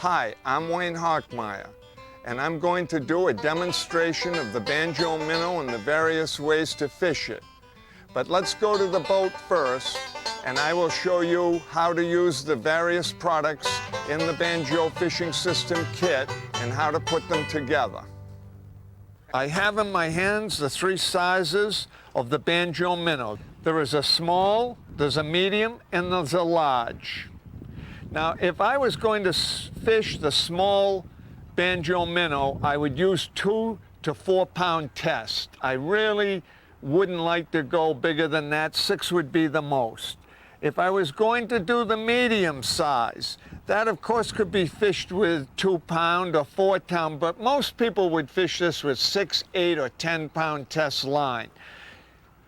Hi, I'm Wayne Hockmeyer, and I'm going to do a demonstration of the banjo minnow and the various ways to fish it. But let's go to the boat first, and I will show you how to use the various products in the banjo fishing system kit and how to put them together. I have in my hands the three sizes of the banjo minnow. There is a small, there's a medium, and there's a large. Now, if I was going to fish the small banjo minnow, I would use 2 to 4 pound test. I really wouldn't like to go bigger than that. 6 would be the most. If I was going to do the medium size, that of course could be fished with 2 pound or 4 pound, but most people would fish this with 6, 8, or 10 pound test line.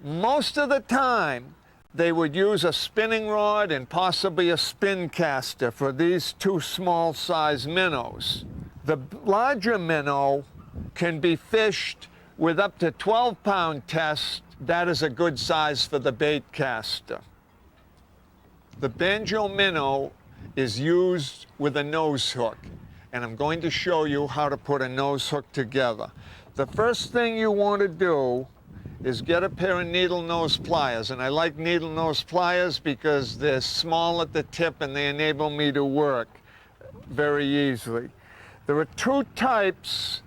Most of the time, they would use a spinning rod and possibly a spin caster for these 2 small size minnows. The larger minnow can be fished with up to 12 pound test. That is a good size for the bait caster. The banjo minnow is used with a nose hook, and I'm going to show you how to put a nose hook together. The first thing you want to do is get a pair of needle nose pliers, and I like needle nose pliers because they're small at the tip and they enable me to work very easily. There are 2 types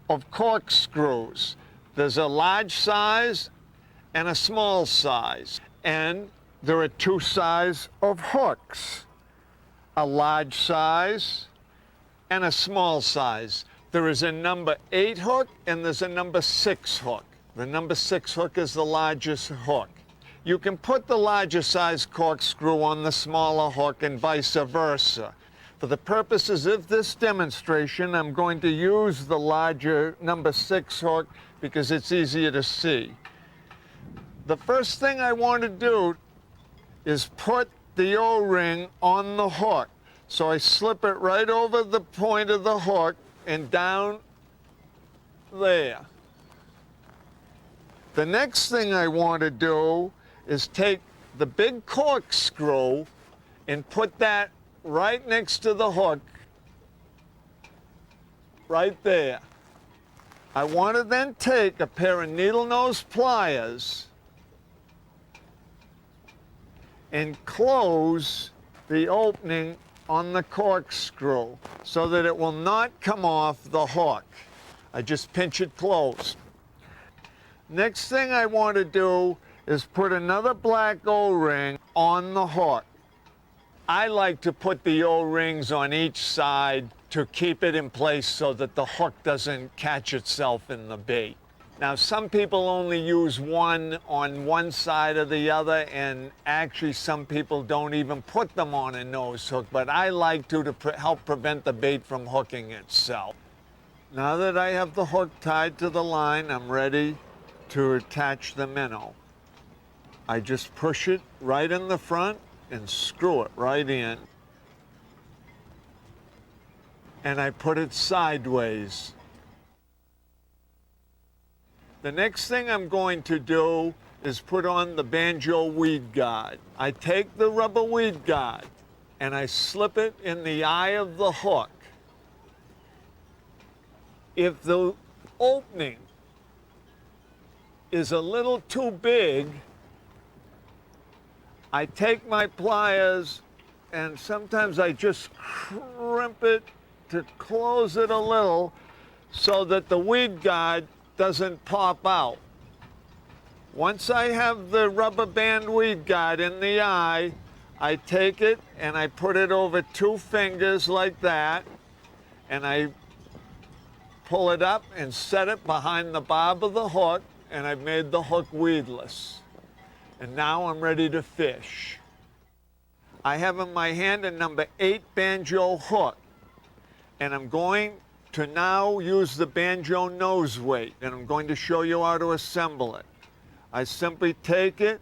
of corkscrews. There's a large size and a small size, and there are 2 sizes of hooks, a large size and a small size. There is a number 8 hook and there's a number 6 hook. The number 6 hook is the largest hook. You can put the larger size corkscrew on the smaller hook and vice versa. For the purposes of this demonstration, I'm going to use the larger number 6 hook because it's easier to see. The first thing I want to do is put the O-ring on the hook. So I slip it right over the point of the hook and down there. The next thing I want to do is take the big corkscrew and put that right next to the hook, right there. I want to then take a pair of needle nose pliers and close the opening on the corkscrew so that it will not come off the hook. I just pinch it closed. Next thing I want to do is put another black O-ring on the hook. I like to put the O-rings on each side to keep it in place so that the hook doesn't catch itself in the bait. Now, some people only use one on one side or the other, and actually some people don't even put them on a nose hook, but I like to help prevent the bait from hooking itself. Now that I have the hook tied to the line, I'm ready to attach the minnow. I just push it right in the front and screw it right in. And I put it sideways. The next thing I'm going to do is put on the banjo weed guard. I take the rubber weed guard and I slip it in the eye of the hook. If the opening is a little too big, I take my pliers and sometimes I just crimp it to close it a little so that the weed guard doesn't pop out. Once I have the rubber band weed guard in the eye, I take it and I put it over 2 fingers like that, and I pull it up and set it behind the barb of the hook, and I've made the hook weedless. And now I'm ready to fish. I have in my hand a number 8 banjo hook, and I'm going to now use the banjo nose weight, and I'm going to show you how to assemble it. I simply take it,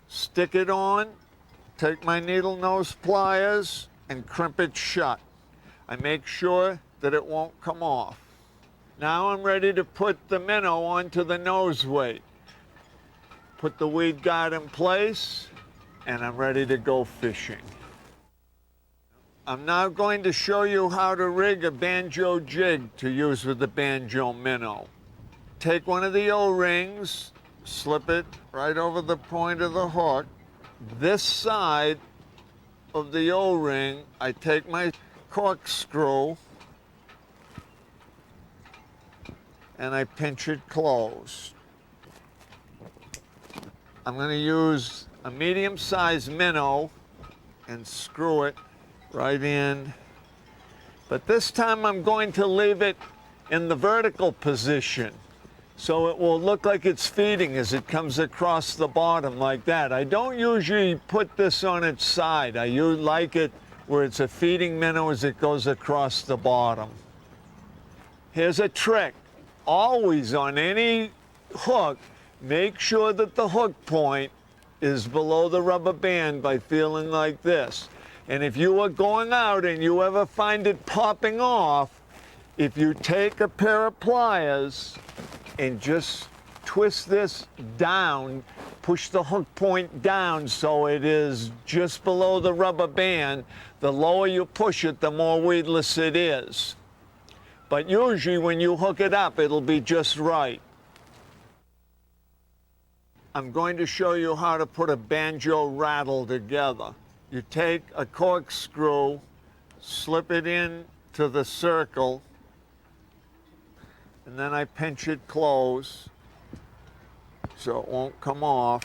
stick it on, take my needle nose pliers, and crimp it shut. I make sure that it won't come off. Now I'm ready to put the minnow onto the nose weight. Put the weed guard in place, and I'm ready to go fishing. I'm now going to show you how to rig a banjo jig to use with the banjo minnow. Take one of the O-rings, slip it right over the point of the hook. This side of the O-ring, I take my corkscrew and I pinch it closed. I'm going to use a medium-sized minnow and screw it right in. But this time I'm going to leave it in the vertical position so it will look like it's feeding as it comes across the bottom like that. I don't usually put this on its side. I like it where it's a feeding minnow as it goes across the bottom. Here's a trick. Always on any hook, make sure that the hook point is below the rubber band by feeling like this. And if you are going out and you ever find it popping off, if you take a pair of pliers and just twist this down, push the hook point down so it is just below the rubber band, the lower you push it, the more weedless it is. But usually when you hook it up, it'll be just right. I'm going to show you how to put a banjo rattle together. You take a corkscrew, slip it in to the circle, and then I pinch it close so it won't come off,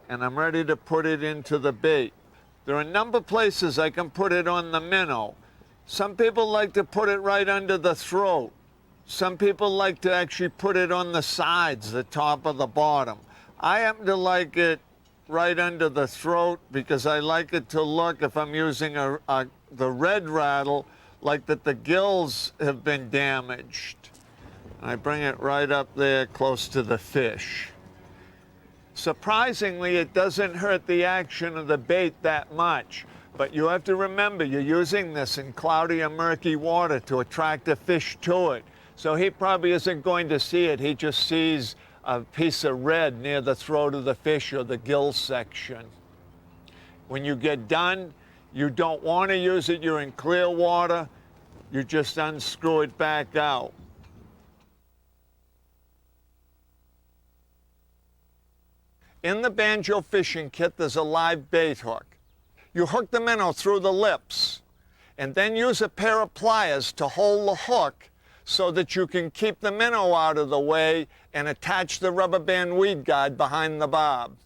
and I'm ready to put it into the bait. There are a number of places I can put it on the minnow. Some people like to put it right under the throat. Some people like to actually put it on the sides, the top or the bottom. I happen to like it right under the throat because I like it to look, if I'm using the red rattle, like that the gills have been damaged. I bring it right up there close to the fish. Surprisingly, it doesn't hurt the action of the bait that much. But you have to remember, you're using this in cloudy or murky water to attract a fish to it. So he probably isn't going to see it. He just sees a piece of red near the throat of the fish or the gill section. When you get done, you don't want to use it. You're in clear water. You just unscrew it back out. In the banjo fishing kit, there's a live bait hook. You hook the minnow through the lips and then use a pair of pliers to hold the hook so that you can keep the minnow out of the way and attach the rubber band weed guide behind the bob.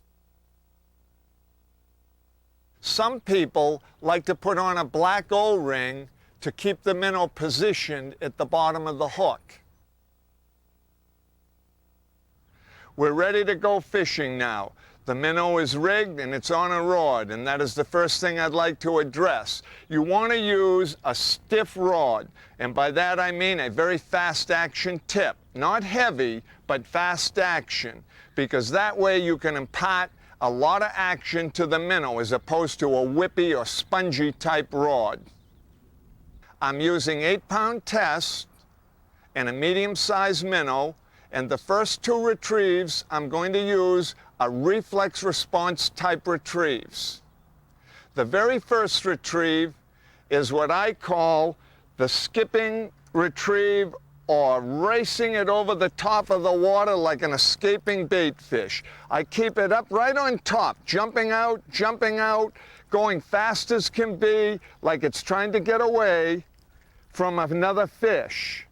Some people like to put on a black O-ring to keep the minnow positioned at the bottom of the hook. We're ready to go fishing now. The minnow is rigged and it's on a rod, and that is the first thing I'd like to address. You want to use a stiff rod, and by that I mean a very fast action tip. Not heavy, but fast action, because that way you can impart a lot of action to the minnow as opposed to a whippy or spongy type rod. I'm using 8-pound test and a medium-sized minnow, and the first 2 retrieves I'm going to use are reflex response type retrieves. The very first retrieve is what I call the skipping retrieve, or racing it over the top of the water like an escaping bait fish. I keep it up right on top, jumping out, going fast as can be, like it's trying to get away from another fish.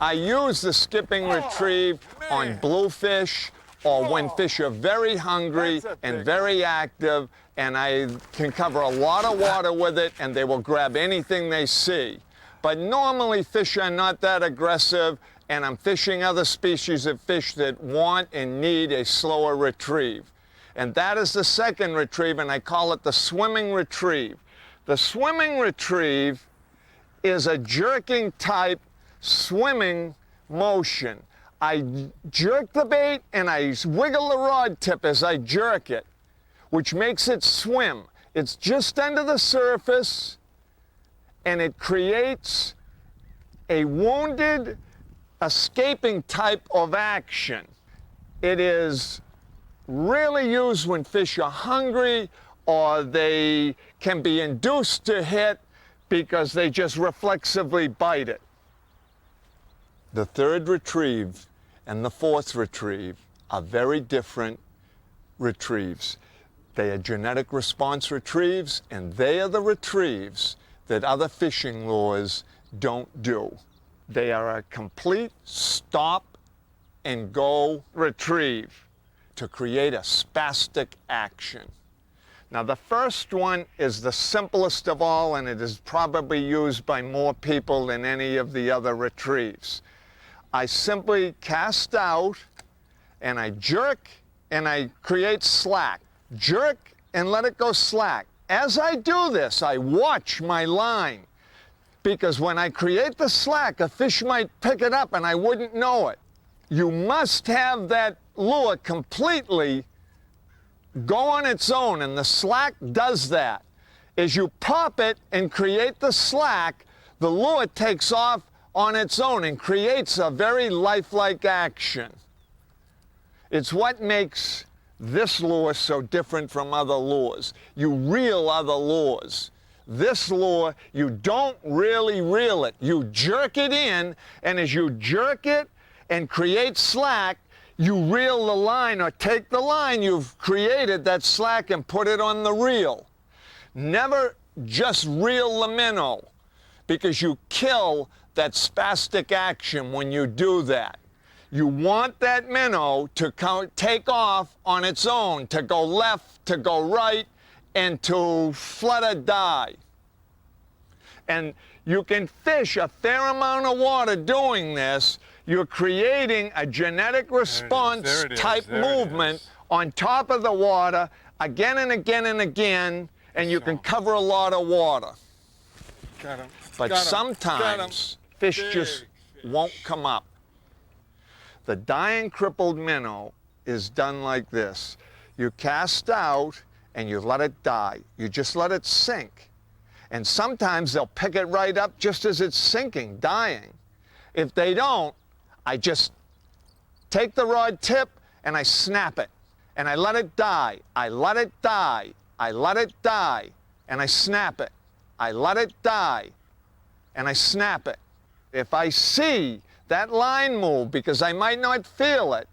I use the skipping retrieve on bluefish or when fish are very hungry and very active, and I can cover a lot of water with it and they will grab anything they see. But normally fish are not that aggressive, and I'm fishing other species of fish that want and need a slower retrieve. And that is the second retrieve, and I call it the swimming retrieve. The swimming retrieve is a jerking type swimming motion. I jerk the bait and I wiggle the rod tip as I jerk it, which makes it swim. It's just under the surface, and it creates a wounded, escaping type of action. It is really used when fish are hungry or they can be induced to hit because they just reflexively bite it. The third retrieve and the fourth retrieve are very different retrieves. They are genetic response retrieves, and they are the retrieves that other fishing lures don't do. They are a complete stop and go retrieve to create a spastic action. Now, the first one is the simplest of all, and it is probably used by more people than any of the other retrieves. I simply cast out and I jerk and I create slack. Jerk and let it go slack. As I do this, I watch my line, because when I create the slack, a fish might pick it up and I wouldn't know it. You must have that lure completely go on its own, and the slack does that. As you pop it and create the slack, the lure takes off on its own and creates a very lifelike action. It's what makes this lure so different from other lures. You reel other lures. This lure, you don't really reel it. You jerk it in, and as you jerk it and create slack, you reel the line, or take the line you've created, that slack, and put it on the reel. Never just reel the minnow, because you kill that spastic action when you do that. You want that minnow to take off on its own, to go left, to go right, and to flutter die. And you can fish a fair amount of water doing this. You're creating a genetic response type movement on top of the water again and again and again, and you can cover a lot of water. Got him. But sometimes fish just won't come up. The dying crippled minnow is done like this. You cast out and you let it die. You just let it sink. And sometimes they'll pick it right up just as it's sinking, dying. If they don't, I just take the rod tip and I snap it. And I let it die. I let it die. I let it die. And I snap it. I let it die. And I snap it. If I see that line move, because I might not feel it,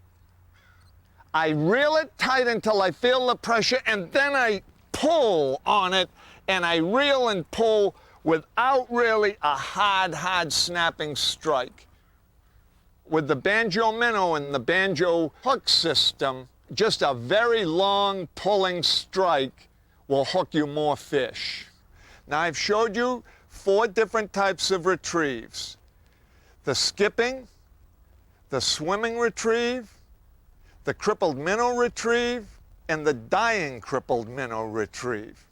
I reel it tight until I feel the pressure, and then I pull on it, and I reel and pull without really a hard snapping strike. With the banjo minnow and the banjo hook system, just a very long pulling strike will hook you more fish. Now, I've showed you 4 different types of retrieves: the skipping, the swimming retrieve, the crippled minnow retrieve, and the dying crippled minnow retrieve.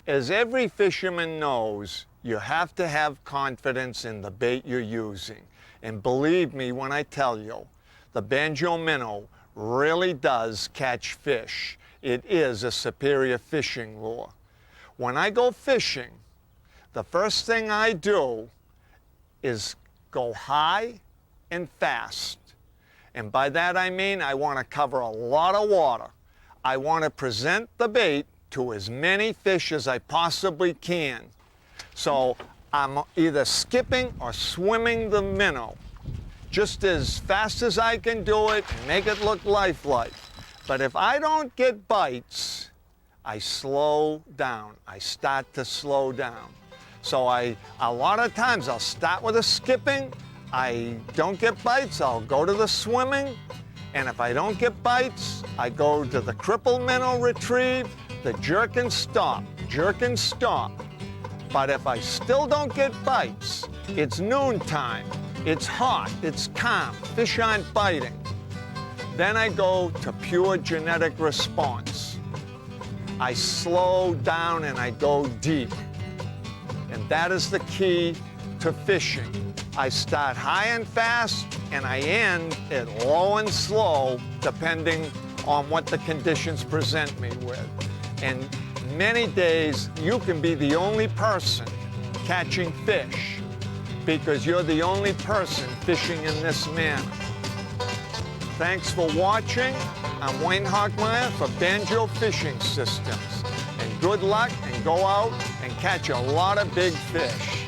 As every fisherman knows, you have to have confidence in the bait you're using. And believe me when I tell you, the banjo minnow really does catch fish. It is a superior fishing lure. When I go fishing, the first thing I do is go high and fast. And by that I mean I want to cover a lot of water. I want to present the bait to as many fish as I possibly can. So I'm either skipping or swimming the minnow just as fast as I can do it and make it look lifelike. But if I don't get bites, I slow down. I start to slow down. So a lot of times I'll start with a skipping. I don't get bites, I'll go to the swimming. And if I don't get bites, I go to the crippled minnow retrieve, the jerk and stop, jerk and stop. But if I still don't get bites, it's noontime, it's hot, it's calm, fish aren't biting. Then I go to pure genetic response. I slow down and I go deep. And that is the key to fishing. I start high and fast, and I end at low and slow, depending on what the conditions present me with. And many days, you can be the only person catching fish because you're the only person fishing in this manner. Thanks for watching. I'm Wayne Hockmeyer for Banjo Fishing Systems. And Good luck and go out and catch a lot of big fish.